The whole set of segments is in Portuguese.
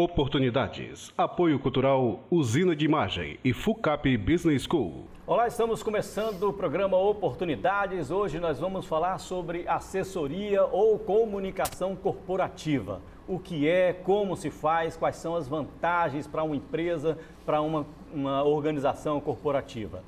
Oportunidades. Apoio Cultural Usina de Imagem e FUCAP Business School. Olá, estamos começando o programa Oportunidades. Hoje nós vamos falar sobre assessoria ou comunicação corporativa. O que é, como se faz, quais são as vantagens para uma empresa, para uma organização corporativa.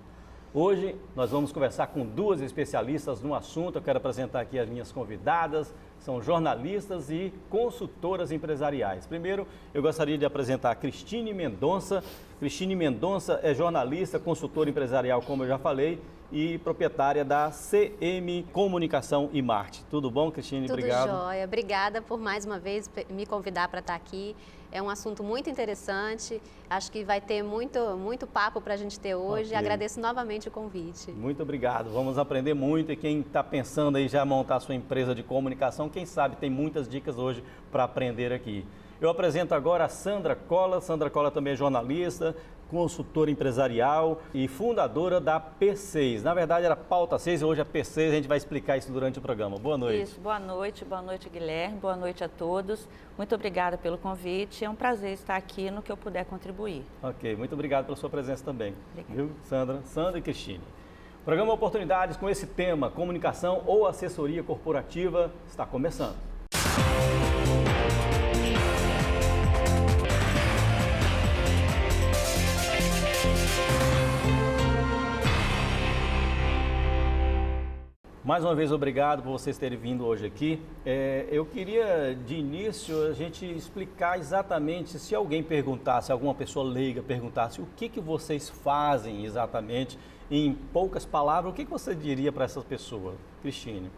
Hoje nós vamos conversar com duas especialistas no assunto. Eu quero apresentar aqui as minhas convidadas, são jornalistas e consultoras empresariais. Primeiro, eu gostaria de apresentar a Cristine Mendonça. Cristine Mendonça é jornalista, consultora empresarial, como eu já falei, e proprietária da CM Comunicação e Marketing. Tudo bom, Cristine? Obrigado. Tudo jóia. Obrigada por mais uma vez me convidar para estar aqui. É um assunto muito interessante. Acho que vai ter muito papo para a gente ter hoje. Okay. Agradeço novamente o convite. Muito obrigado. Vamos aprender muito. E quem está pensando aí já montar a sua empresa de comunicação, quem sabe tem muitas dicas hoje para aprender aqui. Eu apresento agora a Sandra Cola. Sandra Cola também é jornalista, consultora empresarial e fundadora da P6. Na verdade era Pauta 6, hoje é P6, a gente vai explicar isso durante o programa. Boa noite. Isso, boa noite Guilherme, boa noite a todos. Muito obrigada pelo convite, é um prazer estar aqui no que eu puder contribuir. Ok, muito obrigado pela sua presença também. Obrigada. Viu, Sandra e Cristine. Programa Oportunidades com esse tema, comunicação ou assessoria corporativa, está começando. Mais uma vez, obrigado por vocês terem vindo hoje aqui. Eu queria, de início, a gente explicar exatamente, se alguém perguntasse, alguma pessoa leiga perguntasse o que vocês fazem exatamente, em poucas palavras, o que você diria para essa pessoa? Cristine.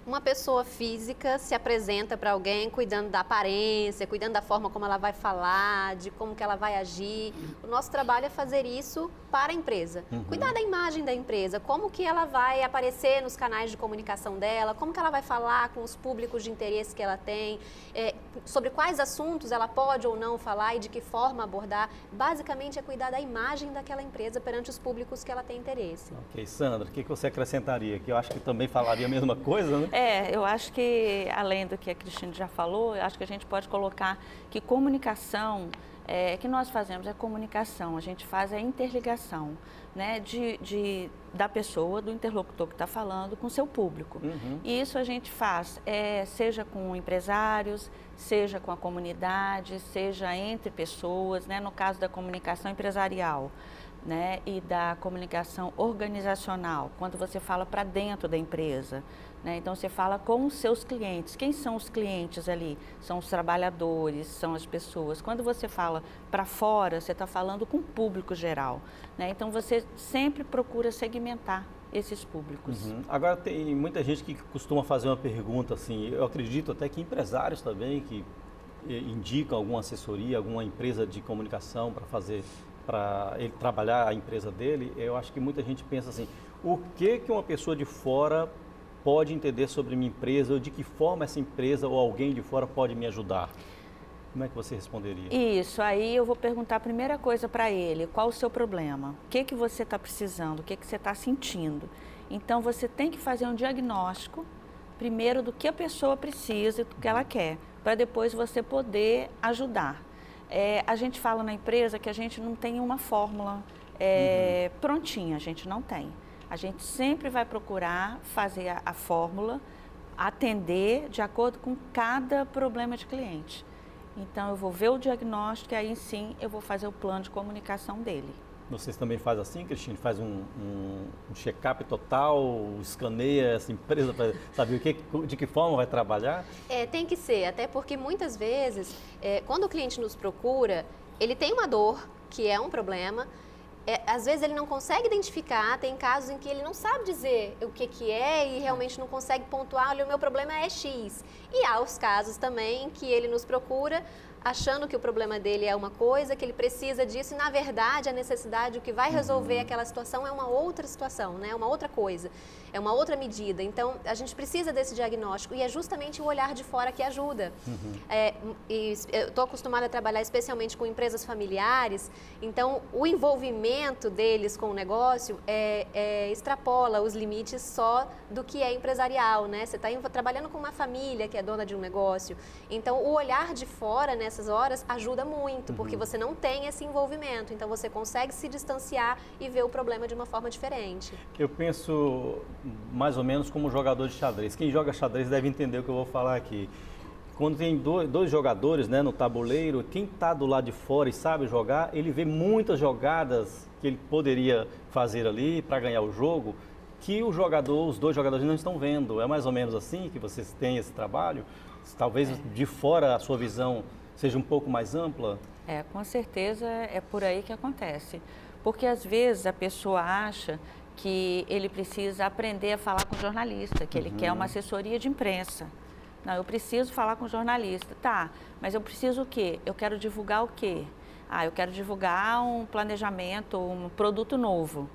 Uma pessoa física se apresenta para alguém cuidando da aparência, cuidando da forma como ela vai falar, de como que ela vai agir. O nosso trabalho é fazer isso para a empresa. Cuidar da imagem da empresa, como que ela vai aparecer nos canais de comunicação dela, como que ela vai falar com os públicos de interesse que ela tem, sobre quais assuntos ela pode ou não falar e de que forma abordar. Basicamente é cuidar da imagem daquela empresa perante os públicos que ela tem interesse. Ok, Sandra, o que você acrescentaria? Que eu acho que também falaria a mesma coisa, né? Eu acho que, além do que a Cristine já falou, eu acho que a gente pode colocar que comunicação, que nós fazemos é comunicação, a gente faz a interligação, né, da pessoa, do interlocutor que está falando com o seu público. E isso a gente faz, seja com empresários, seja com a comunidade, seja entre pessoas, né, no caso da comunicação empresarial, né, e da comunicação organizacional, quando você fala para dentro da empresa, né, então você fala com os seus clientes. Quem são os clientes ali? São os trabalhadores, são as pessoas. Quando você fala para fora, você está falando com o público geral, né, então você sempre procura segmentar esses públicos. Agora tem muita gente que costuma fazer uma pergunta assim, eu acredito até que empresários também que indicam alguma assessoria, alguma empresa de comunicação para ele trabalhar a empresa dele. Eu acho que muita gente pensa assim, o que uma pessoa de fora pode entender sobre minha empresa, ou de que forma essa empresa ou alguém de fora pode me ajudar? Como é que você responderia? Isso, aí eu vou perguntar a primeira coisa para ele, qual o seu problema? O que você está precisando? O que você está sentindo? Então você tem que fazer um diagnóstico, primeiro do que a pessoa precisa e do que ela quer, para depois você poder ajudar. A gente fala na empresa que a gente não tem uma fórmula prontinha, a gente não tem. A gente sempre vai procurar fazer a fórmula, atender de acordo com cada problema de cliente. Então eu vou ver o diagnóstico e aí sim eu vou fazer o plano de comunicação dele. Vocês também fazem assim, Cristine? Faz um check-up total, escaneia essa empresa para saber de que forma vai trabalhar? Tem que ser, até porque muitas vezes, quando o cliente nos procura, ele tem uma dor, que é um problema. Às vezes ele não consegue identificar, tem casos em que ele não sabe dizer o que é e realmente não consegue pontuar, olha, o meu problema é X. E há os casos também que ele nos procura achando que o problema dele é uma coisa, que ele precisa disso e na verdade a necessidade, o que vai resolver aquela situação é uma outra situação, né? Uma outra coisa, é uma outra medida. Então a gente precisa desse diagnóstico e é justamente o olhar de fora que ajuda. E eu estou acostumada a trabalhar especialmente com empresas familiares, então o envolvimento deles com o negócio extrapola os limites só do que é empresarial, né? Você está trabalhando com uma família que é dona de um negócio, então o olhar de fora, né, nessas horas ajuda muito, porque você não tem esse envolvimento, então você consegue se distanciar e ver o problema de uma forma diferente. Eu penso mais ou menos como jogador de xadrez. Quem joga xadrez deve entender o que eu vou falar aqui. Quando tem dois jogadores, né, no tabuleiro, quem está do lado de fora e sabe jogar, ele vê muitas jogadas que ele poderia fazer ali para ganhar o jogo, que os dois jogadores não estão vendo. É mais ou menos assim que vocês têm esse trabalho? Talvez de fora a sua visão seja um pouco mais ampla? Com certeza é por aí que acontece. Porque às vezes a pessoa acha que ele precisa aprender a falar com o jornalista, que ele quer uma assessoria de imprensa. Não, eu preciso falar com o jornalista. Tá, mas eu preciso o quê? Eu quero divulgar o quê? Eu quero divulgar um planejamento, um produto novo.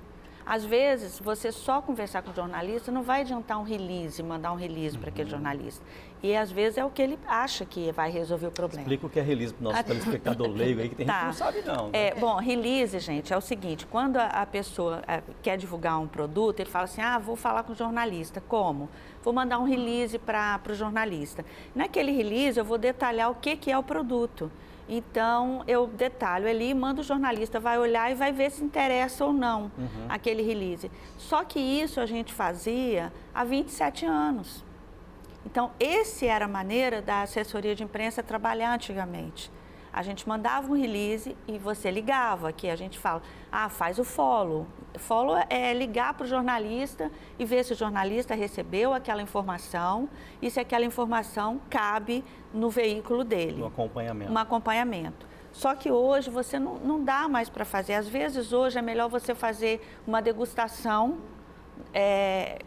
Às vezes, você só conversar com o jornalista não vai adiantar um release, mandar um release para aquele jornalista. E às vezes é o que ele acha que vai resolver o problema. Explica o que é release para o nosso telespectador leigo aí, que tem gente que não sabe não. Né? Bom, release, gente, é o seguinte, quando a pessoa quer divulgar um produto, ele fala assim, vou falar com o jornalista. Como? Vou mandar um release para o jornalista. Naquele release eu vou detalhar o que é o produto. Então, eu detalho ali, mando o jornalista, vai olhar e vai ver se interessa ou não aquele release. Só que isso a gente fazia há 27 anos. Então, essa era a maneira da assessoria de imprensa trabalhar antigamente. A gente mandava um release e você ligava, que a gente fala, faz o follow. Follow é ligar para o jornalista e ver se o jornalista recebeu aquela informação e se aquela informação cabe no veículo dele. Um acompanhamento. Só que hoje você não dá mais para fazer. Às vezes hoje é melhor você fazer uma degustação,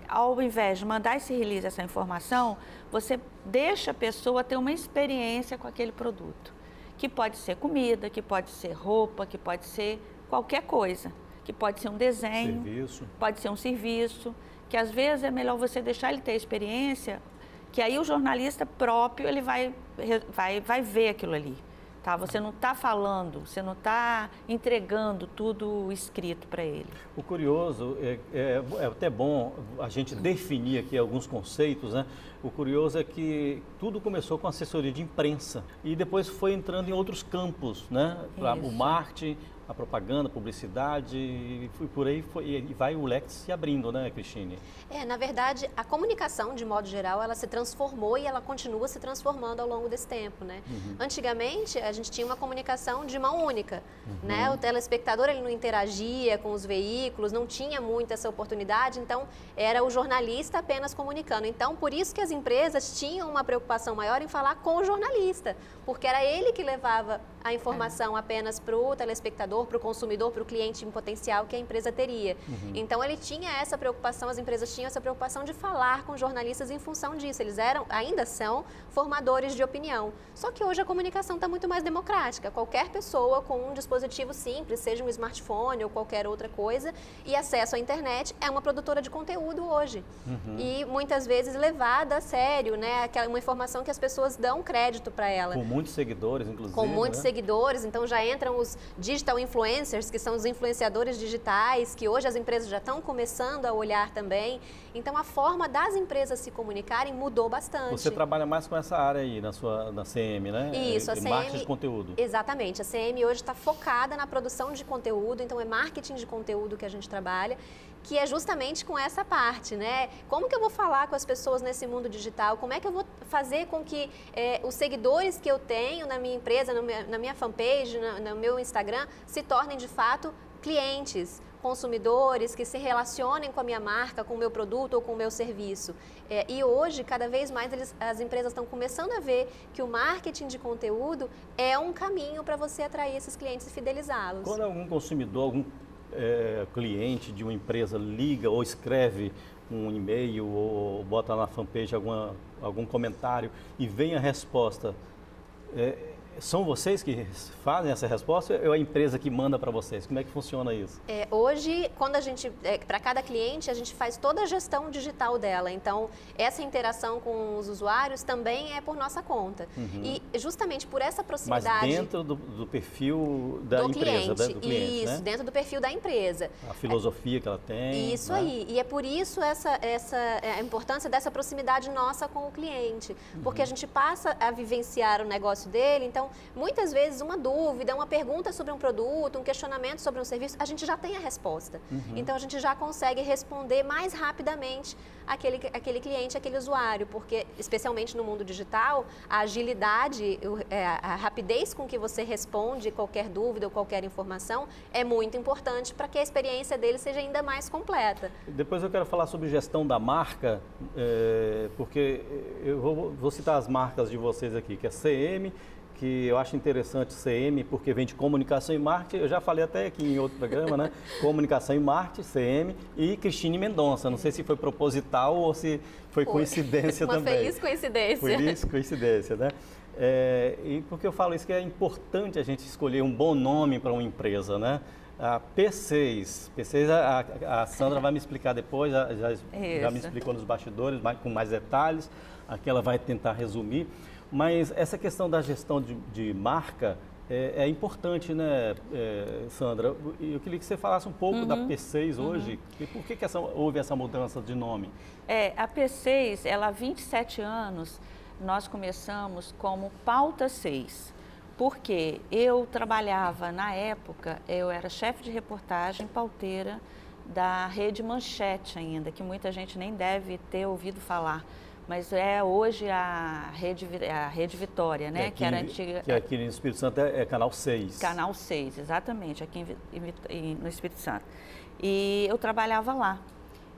ao invés de mandar esse release, essa informação, você deixa a pessoa ter uma experiência com aquele produto. Que pode ser comida, que pode ser roupa, que pode ser qualquer coisa. Que pode ser um desenho, pode ser um serviço, que às vezes é melhor você deixar ele ter experiência, que aí o jornalista próprio ele vai ver aquilo ali. Tá? Você não está falando, você não está entregando tudo escrito para ele. O curioso, é até bom a gente definir aqui alguns conceitos, né? O curioso é que tudo começou com assessoria de imprensa e depois foi entrando em outros campos, né? O marketing, a propaganda, a publicidade, e por aí e vai o leque se abrindo, né, Cristine? Na verdade, a comunicação, de modo geral, ela se transformou e ela continua se transformando ao longo desse tempo, né? Antigamente, a gente tinha uma comunicação de mão única, né? O telespectador, ele não interagia com os veículos, não tinha muito essa oportunidade, então era o jornalista apenas comunicando. Então, por isso que as empresas tinham uma preocupação maior em falar com o jornalista, porque era ele que levava a informação apenas para o telespectador, para o consumidor, para o cliente em potencial que a empresa teria. Então, ele tinha essa preocupação, as empresas tinham essa preocupação de falar com jornalistas em função disso. Eles ainda são formadores de opinião. Só que hoje a comunicação está muito mais democrática. Qualquer pessoa com um dispositivo simples, seja um smartphone ou qualquer outra coisa, e acesso à internet, é uma produtora de conteúdo hoje. E muitas vezes levada a sério, né? Uma informação que as pessoas dão crédito para ela. Com muitos seguidores, inclusive. Com muitos seguidores, então já entram os digital influencers, que são os influenciadores digitais, que hoje as empresas já estão começando a olhar também. Então, a forma das empresas se comunicarem mudou bastante. Você trabalha mais com essa área aí na CM, né? Isso, a CM... Marketing de conteúdo. Exatamente. A CM hoje está focada na produção de conteúdo, então é marketing de conteúdo que a gente trabalha, que é justamente com essa parte, né? Como que eu vou falar com as pessoas nesse mundo digital? Como é que eu vou fazer com que os seguidores que eu tenho na minha empresa, na minha fanpage, no meu Instagram, se tornem de fato clientes, consumidores que se relacionem com a minha marca, com o meu produto ou com o meu serviço. E hoje, cada vez mais, as empresas estão começando a ver que o marketing de conteúdo é um caminho para você atrair esses clientes e fidelizá-los. Quando algum consumidor, algum cliente de uma empresa liga ou escreve um e-mail ou bota na fanpage algum comentário e vem a resposta, são vocês que fazem essa resposta ou é a empresa que manda para vocês? Como é que funciona isso? Hoje, quando a gente, para cada cliente, a gente faz toda a gestão digital dela. Então, essa interação com os usuários também é por nossa conta. E justamente por essa proximidade... Mas dentro do perfil da empresa, do cliente, isso, né? Dentro do perfil da empresa. A filosofia que ela tem. Isso, né? Aí. E é por isso a importância dessa proximidade nossa com o cliente. Porque a gente passa a vivenciar o negócio dele, então Então, muitas vezes, uma dúvida, uma pergunta sobre um produto, um questionamento sobre um serviço, a gente já tem a resposta. Então, a gente já consegue responder mais rapidamente aquele cliente, aquele usuário, porque, especialmente no mundo digital, a agilidade, a rapidez com que você responde qualquer dúvida ou qualquer informação é muito importante para que a experiência dele seja ainda mais completa. Depois eu quero falar sobre gestão da marca, porque eu vou citar as marcas de vocês aqui, que é CM, que eu acho interessante CM, porque vem de comunicação e marketing, eu já falei até aqui em outro programa, né? Comunicação e marketing, CM, e Cristine Mendonça, não sei se foi proposital ou se foi coincidência também. Uma feliz coincidência. Feliz coincidência, né? E porque eu falo isso, que é importante a gente escolher um bom nome para uma empresa, né? A P6, a Sandra vai me explicar depois, já me explicou nos bastidores, com mais detalhes, aqui ela vai tentar resumir. Mas essa questão da gestão de marca é importante, né, Sandra? Eu queria que você falasse um pouco da P6 hoje, e por que houve essa mudança de nome? A P6, ela há 27 anos, nós começamos como Pauta 6, porque eu trabalhava, na época, eu era chefe de reportagem, pauteira da Rede Manchete ainda, que muita gente nem deve ter ouvido falar. Mas hoje a Rede Vitória, né? Que era antiga. Que aqui no Espírito Santo é Canal 6. Canal 6, exatamente, aqui no Espírito Santo. E eu trabalhava lá.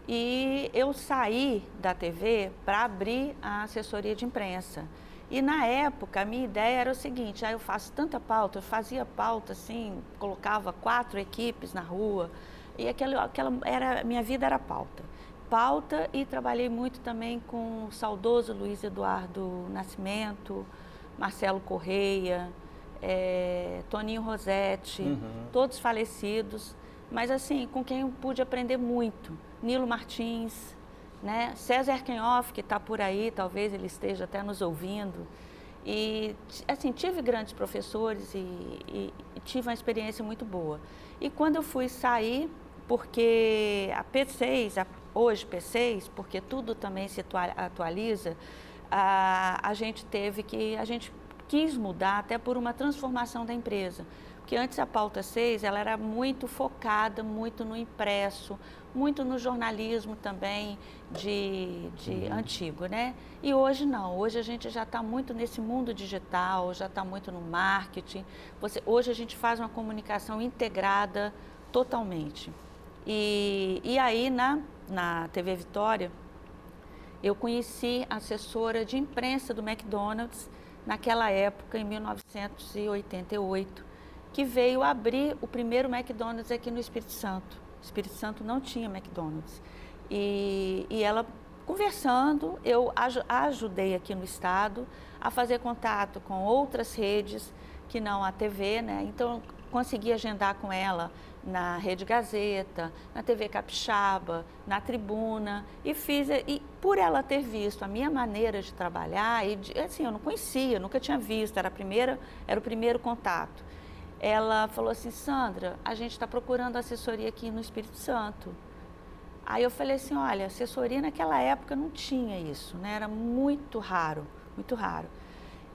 E eu saí da TV para abrir a assessoria de imprensa. E na época a minha ideia era o seguinte: eu faço tanta pauta, eu fazia pauta assim, colocava 4 equipes na rua, e minha vida era pauta. E trabalhei muito também com o saudoso Luiz Eduardo Nascimento, Marcelo Correia, Toninho Rosetti, todos falecidos, mas assim, com quem eu pude aprender muito. Nilo Martins, né? César Erkenhoff, que está por aí, talvez ele esteja até nos ouvindo. E assim, tive grandes professores e tive uma experiência muito boa. E quando eu fui sair, porque a P6, hoje P6, porque tudo também se atualiza, a gente quis mudar até por uma transformação da empresa. Porque antes a Pauta 6, ela era muito focada, muito no impresso, muito no jornalismo também antigo, né? E hoje não, hoje a gente já está muito nesse mundo digital, já está muito no marketing. Hoje a gente faz uma comunicação integrada totalmente. E aí na TV Vitória, eu conheci a assessora de imprensa do McDonald's, naquela época, em 1988, que veio abrir o primeiro McDonald's aqui no Espírito Santo. O Espírito Santo não tinha McDonald's. E ela, conversando, eu ajudei aqui no estado a fazer contato com outras redes, que não a TV, né? Então, consegui agendar com ela na Rede Gazeta, na TV Capixaba, na Tribuna, e por ela ter visto a minha maneira de trabalhar, assim, eu não conhecia, nunca tinha visto, era o primeiro contato. Ela falou assim: Sandra, a gente está procurando assessoria aqui no Espírito Santo. Aí eu falei assim: olha, assessoria naquela época não tinha isso, né? Era muito raro, muito raro.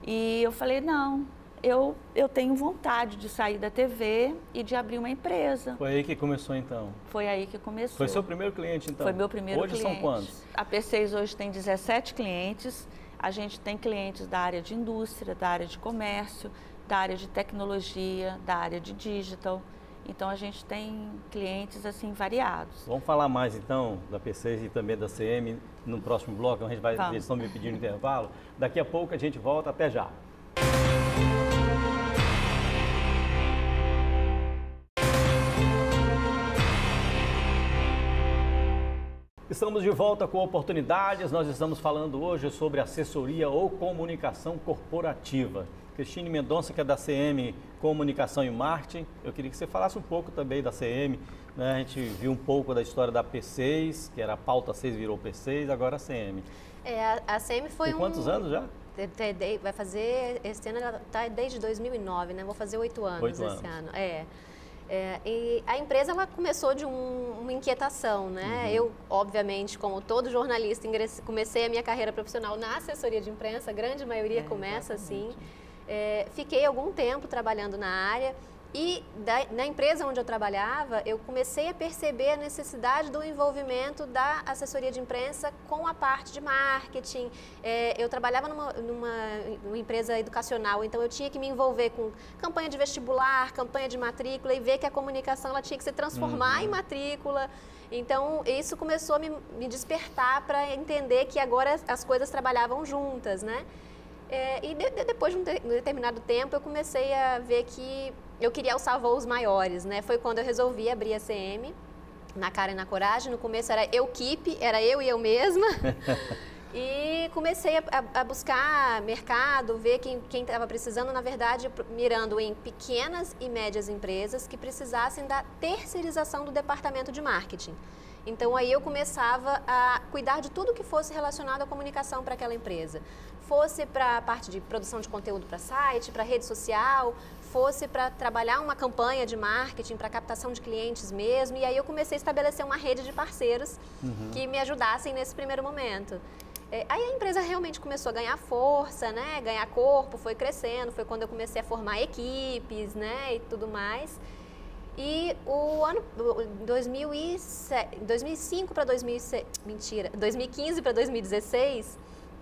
E eu falei: não, eu tenho vontade de sair da TV e de abrir uma empresa. Foi aí que começou, então? Foi aí que começou. Foi seu primeiro cliente, então? Foi meu primeiro cliente. Hoje são quantos? A P6 hoje tem 17 clientes. A gente tem clientes da área de indústria, da área de comércio, da área de tecnologia, da área de digital. Então, a gente tem clientes, assim, variados. Vamos falar mais, então, da P6 e também da CM no próximo bloco. A gente vai, eles estão me pedindo intervalo. Daqui a pouco a gente volta. Até já. Estamos de volta com oportunidades. Nós estamos falando hoje sobre assessoria ou comunicação corporativa. Cristine Mendonça, que é da CM Comunicação e Marketing. Eu queria que você falasse um pouco também da CM, né? A gente viu um pouco da história da P6, que era a Pauta 6, virou P6, agora a CM. A CM foi quantos anos já? Vai fazer, esse ano ela está desde 2009, né? Vou fazer 8 anos esse ano. E a empresa, ela começou de uma inquietação, né? Eu, obviamente, como todo jornalista, comecei a minha carreira profissional na assessoria de imprensa, a grande maioria começa assim. Fiquei algum tempo trabalhando na área e na empresa onde eu trabalhava, eu comecei a perceber a necessidade do envolvimento da assessoria de imprensa com a parte de marketing. Eu trabalhava numa empresa educacional, então eu tinha que me envolver com campanha de vestibular, campanha de matrícula e ver que a comunicação ela tinha que se transformar em matrícula. Então, isso começou a me despertar para entender que agora as coisas trabalhavam juntas, né? E depois de um determinado tempo, eu comecei a ver que eu queria alçar voos maiores, né? Foi quando eu resolvi abrir a CM, na cara e na coragem. No começo era Equipe, era eu e eu mesma. E comecei a buscar mercado, ver quem estava precisando, na verdade, mirando em pequenas e médias empresas que precisassem da terceirização do departamento de marketing. Então, aí eu começava a cuidar de tudo que fosse relacionado à comunicação para aquela empresa. Fosse para a parte de produção de conteúdo para site, para rede social, fosse para trabalhar uma campanha de marketing, para captação de clientes mesmo. E aí eu comecei a estabelecer uma rede de parceiros que me ajudassem nesse primeiro momento. Aí a empresa realmente começou a ganhar força, né? Ganhar corpo, foi crescendo, foi quando eu comecei a formar equipes, né? E tudo mais. E o ano 2005 para 2006, mentira, 2015 para 2016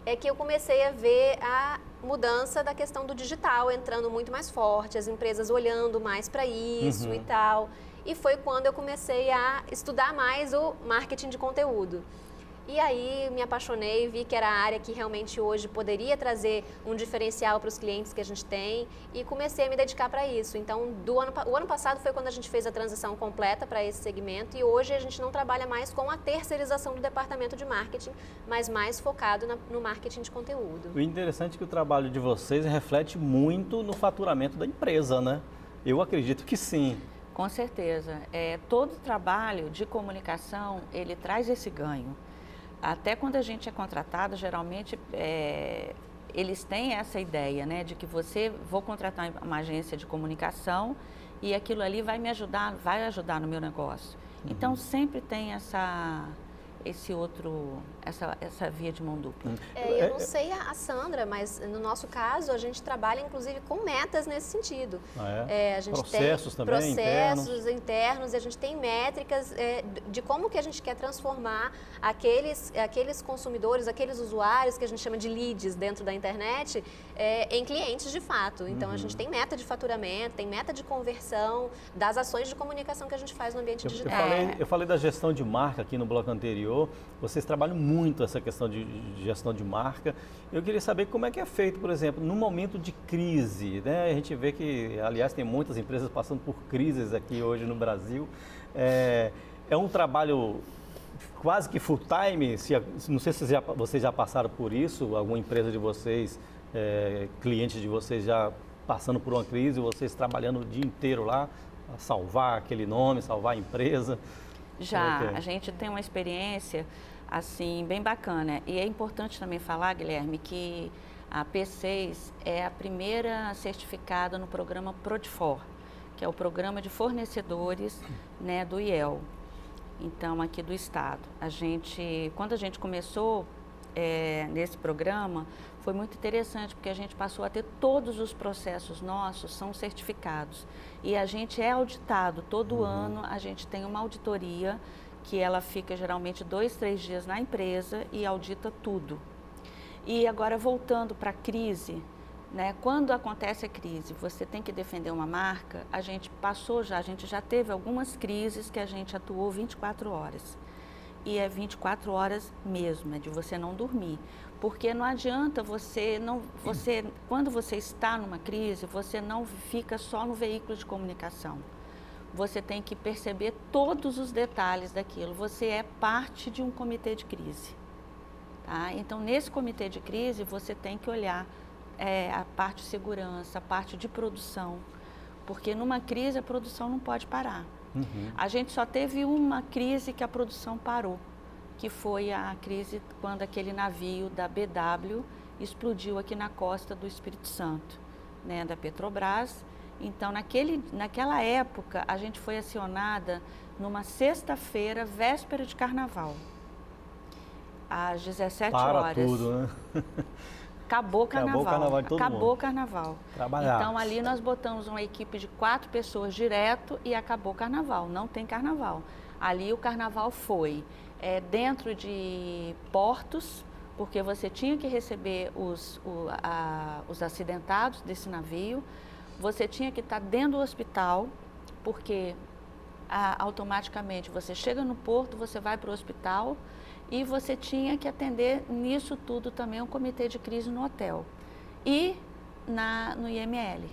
é que eu comecei a ver a mudança da questão do digital entrando muito mais forte, as empresas olhando mais para isso e tal. E foi quando eu comecei a estudar mais o marketing de conteúdo. E aí me apaixonei, vi que era a área que realmente hoje poderia trazer um diferencial para os clientes que a gente tem e comecei a me dedicar para isso. Então, o ano passado foi quando a gente fez a transição completa para esse segmento e hoje a gente não trabalha mais com a terceirização do departamento de marketing, mas mais focado no marketing de conteúdo. O interessante é que o trabalho de vocês reflete muito no faturamento da empresa, né? Eu acredito que sim. Com certeza. Todo trabalho de comunicação, ele traz esse ganho. Até quando a gente é contratado, geralmente eles têm essa ideia, né, de que vou contratar uma agência de comunicação e aquilo ali vai ajudar no meu negócio. Então sempre tem essa via de mão dupla. Eu não sei a Sandra, mas no nosso caso a gente trabalha inclusive com metas nesse sentido. A gente processos tem também, processos internos e a gente tem métricas de como que a gente quer transformar aqueles consumidores, aqueles usuários que a gente chama de leads dentro da internet em clientes de fato. Então a gente tem meta de faturamento, tem meta de conversão das ações de comunicação que a gente faz no ambiente digital. Eu falei da gestão de marca aqui no bloco anterior. Vocês trabalham muito essa questão de gestão de marca. Eu queria saber como é que é feito, por exemplo, no momento de crise, né? A gente vê que, aliás, tem muitas empresas passando por crises aqui hoje no Brasil. É um trabalho quase que full time. Não sei se vocês já passaram por isso, alguma empresa de vocês, clientes de vocês já passando por uma crise, vocês trabalhando o dia inteiro lá, a salvar aquele nome, salvar a empresa. Já, a gente tem uma experiência assim bem bacana e é importante também falar, Guilherme, que a P6 é a primeira certificada no programa Prodifor, que é o programa de fornecedores, né, do IEL, então aqui do estado. Quando a gente começou nesse programa, foi muito interessante porque a gente passou a ter todos os processos nossos são certificados e a gente é auditado todo ano. A gente tem uma auditoria que ela fica geralmente 2, 3 dias na empresa e audita tudo. E agora voltando para a crise, né? Quando acontece a crise, você tem que defender uma marca. A gente já teve algumas crises que a gente atuou 24 horas. E é 24 horas mesmo, é de você não dormir. Porque não adianta quando você está numa crise, você não fica só no veículo de comunicação. Você tem que perceber todos os detalhes daquilo. Você é parte de um comitê de crise. Tá? Então, nesse comitê de crise, você tem que olhar a parte de segurança, a parte de produção. Porque numa crise, a produção não pode parar. A gente só teve uma crise que a produção parou, que foi a crise quando aquele navio da BW explodiu aqui na costa do Espírito Santo, né, da Petrobras. Então, naquela época, a gente foi acionada numa sexta-feira, véspera de carnaval, às 17 horas. Para tudo, né? Acabou o carnaval. Acabou o carnaval de todo mundo. Acabou o carnaval. Trabalhar. Então, ali nós botamos uma equipe de 4 pessoas direto e acabou o carnaval. Não tem carnaval. Ali o carnaval foi dentro de portos, porque você tinha que receber os acidentados desse navio. Você tinha que estar dentro do hospital, porque automaticamente você chega no porto, você vai para o hospital e você tinha que atender nisso tudo também um comitê de crise no hotel e no IML.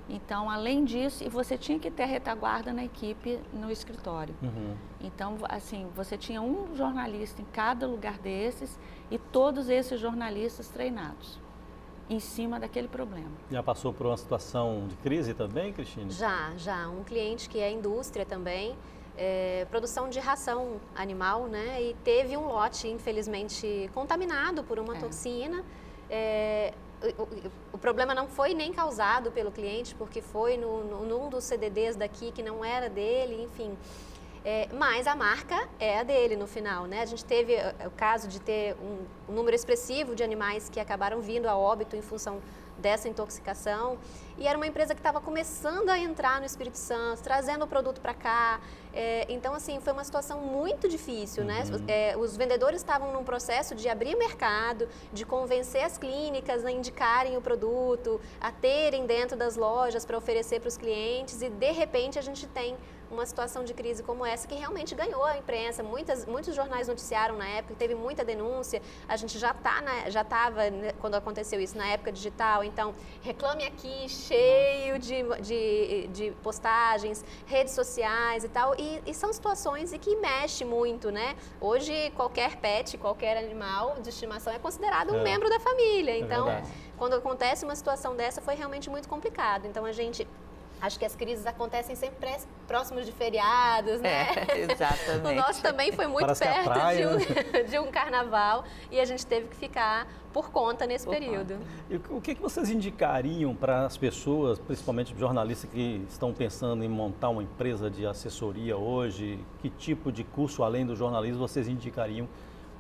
Então, além disso, e você tinha que ter a retaguarda na equipe no escritório. Uhum. Então, assim, você tinha um jornalista em cada lugar desses e todos esses jornalistas treinados em cima daquele problema. Já passou por uma situação de crise também, Cristine? Já. Um cliente que é indústria também, produção de ração animal, né? E teve um lote, infelizmente, contaminado por uma toxina. O problema não foi nem causado pelo cliente, porque foi num dos CDDs daqui que não era dele, enfim. Mas a marca é a dele no final, né? A gente teve o caso de ter um número expressivo de animais que acabaram vindo a óbito em função dessa intoxicação. E era uma empresa que estava começando a entrar no Espírito Santo, trazendo o produto para cá. Então, assim, foi uma situação muito difícil, né? Os vendedores estavam num processo de abrir mercado, de convencer as clínicas a indicarem o produto, a terem dentro das lojas para oferecer para os clientes. E, de repente, a gente tem uma situação de crise como essa que realmente ganhou a imprensa. Muitos jornais noticiaram na época, teve muita denúncia. A gente já estava, quando aconteceu isso, na época digital. Então, Reclame Aqui, cheio de postagens, redes sociais e tal. E são situações que mexe muito, né? Hoje, qualquer pet, qualquer animal de estimação é considerado um membro da família. Então, quando acontece uma situação dessa, foi realmente muito complicado. Então, acho que as crises acontecem sempre próximos de feriados, né? Exatamente. O nosso também foi muito perto de um carnaval e a gente teve que ficar por conta nesse período. E o que vocês indicariam para as pessoas, principalmente jornalistas que estão pensando em montar uma empresa de assessoria hoje? Que tipo de curso, além do jornalismo, vocês indicariam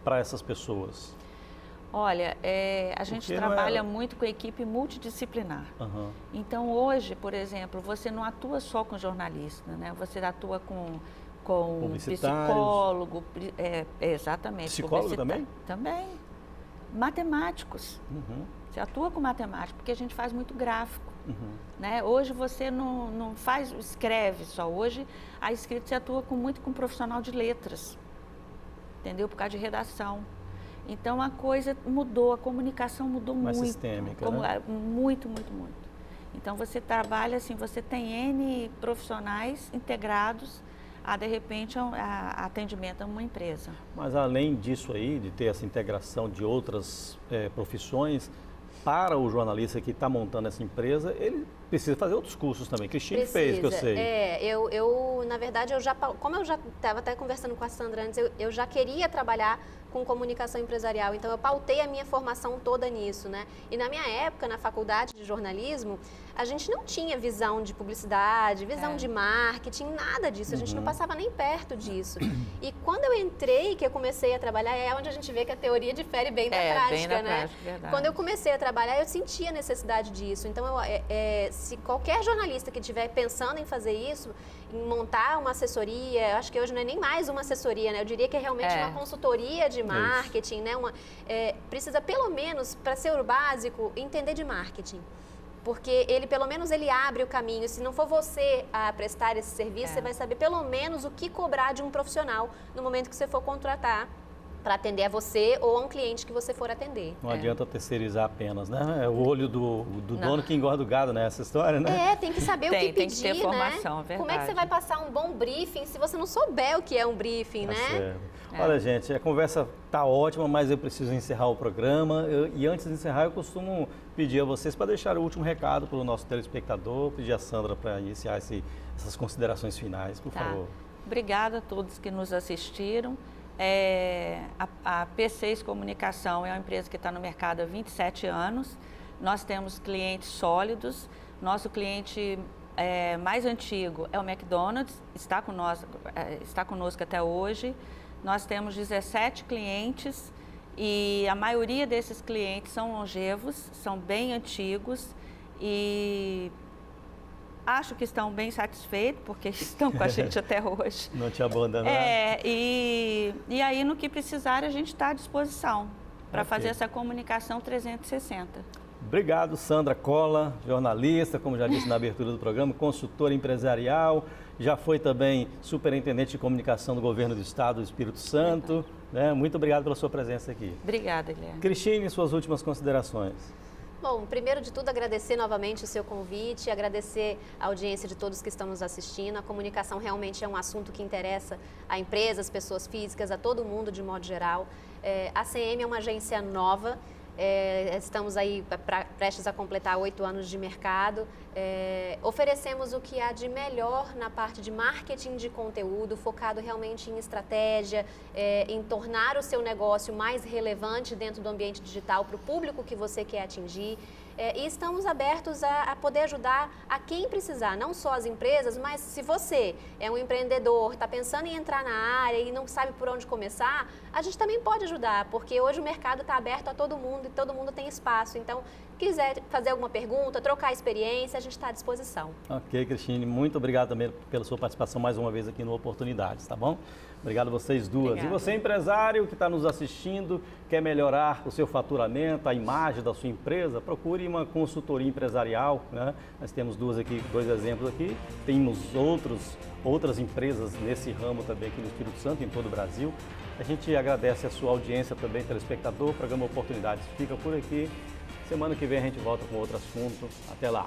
para essas pessoas? Olha, a gente trabalha muito com equipe multidisciplinar. Uhum. Então, hoje, por exemplo, você não atua só com jornalista, né? Você atua com psicólogo, exatamente. Psicólogo também? Também. Matemáticos. Uhum. Você atua com matemática, porque a gente faz muito gráfico. Uhum. Né? Hoje você não escreve só. Hoje, a escrita você atua muito com profissional de letras, entendeu? Por causa de redação. Então, a coisa mudou, a comunicação mudou muito. Mais sistêmica, né? Muito. Então, você trabalha assim, você tem N profissionais integrados a, de repente, a atendimento a uma empresa. Mas, além disso aí, de ter essa integração de outras profissões, para o jornalista que está montando essa empresa, ele precisa fazer outros cursos também. Cristine fez, que eu sei. Na verdade, como eu já estava até conversando com a Sandra antes, eu já queria trabalhar com comunicação empresarial, então eu pautei a minha formação toda nisso, né? E na minha época, na faculdade de jornalismo, a gente não tinha visão de publicidade, visão de marketing, nada disso, a gente não passava nem perto disso. E quando eu entrei, que eu comecei a trabalhar, é onde a gente vê que a teoria difere bem da prática, bem da né? Prática, verdade. Quando eu comecei a trabalhar, eu sentia a necessidade disso. Então, se qualquer jornalista que estiver pensando em fazer isso, em montar uma assessoria, eu acho que hoje não é nem mais uma assessoria, né? Eu diria que é realmente uma consultoria de marketing, né? Precisa, pelo menos, para ser o básico, entender de marketing. Porque pelo menos ele abre o caminho. Se não for você a prestar esse serviço, você vai saber pelo menos o que cobrar de um profissional no momento que você for contratar para atender a você ou a um cliente que você for atender. Não adianta terceirizar apenas, né? É o olho do dono que engorda o gado, né? Essa história, né? Tem que saber o que pedir, tem que ter formação, né? Verdade. Como é que você vai passar um bom briefing se você não souber o que é um briefing, né? Certo. Olha, gente, a conversa tá ótima, mas eu preciso encerrar o programa. E antes de encerrar, eu costumo pedir a vocês para deixar o último recado para o nosso telespectador, pedir a Sandra para iniciar essas considerações finais, por favor. Obrigada a todos que nos assistiram. A P6 Comunicação é uma empresa que está no mercado há 27 anos. Nós temos clientes sólidos. Nosso cliente mais antigo é o McDonald's, está conosco até hoje. Nós temos 17 clientes E a maioria desses clientes são longevos, são bem antigos e acho que estão bem satisfeitos, porque estão com a gente até hoje. Não te abandonaram. E aí, no que precisar, a gente está à disposição para fazer essa comunicação 360. Obrigado, Sandra Cola, jornalista, como já disse na abertura do programa, consultora empresarial, já foi também superintendente de comunicação do governo do estado do Espírito Santo. Né? Muito obrigado pela sua presença aqui. Obrigada, Guilherme. Cristine, suas últimas considerações. Bom, primeiro de tudo, agradecer novamente o seu convite, agradecer a audiência de todos que estão nos assistindo. A comunicação realmente é um assunto que interessa a empresas, pessoas físicas, a todo mundo de modo geral. A CM é uma agência nova, estamos aí prestes a completar 8 anos de mercado. Oferecemos o que há de melhor na parte de marketing de conteúdo, focado realmente em estratégia, em tornar o seu negócio mais relevante dentro do ambiente digital para o público que você quer atingir. E estamos abertos a poder ajudar a quem precisar, não só as empresas, mas se você é um empreendedor, está pensando em entrar na área e não sabe por onde começar, a gente também pode ajudar, porque hoje o mercado está aberto a todo mundo e todo mundo tem espaço. Então, quiser fazer alguma pergunta, trocar experiência, a gente está à disposição. Ok, Cristine, muito obrigado também pela sua participação mais uma vez aqui no Oportunidades, tá bom? Obrigado a vocês duas. Obrigada. E você, empresário que está nos assistindo, quer melhorar o seu faturamento, a imagem da sua empresa, procure uma consultoria empresarial, né? Nós temos dois exemplos aqui, temos outras empresas nesse ramo também aqui no Espírito Santo, em todo o Brasil. A gente agradece a sua audiência também, telespectador, programa Oportunidades fica por aqui. Semana que vem a gente volta com outro assunto. Até lá!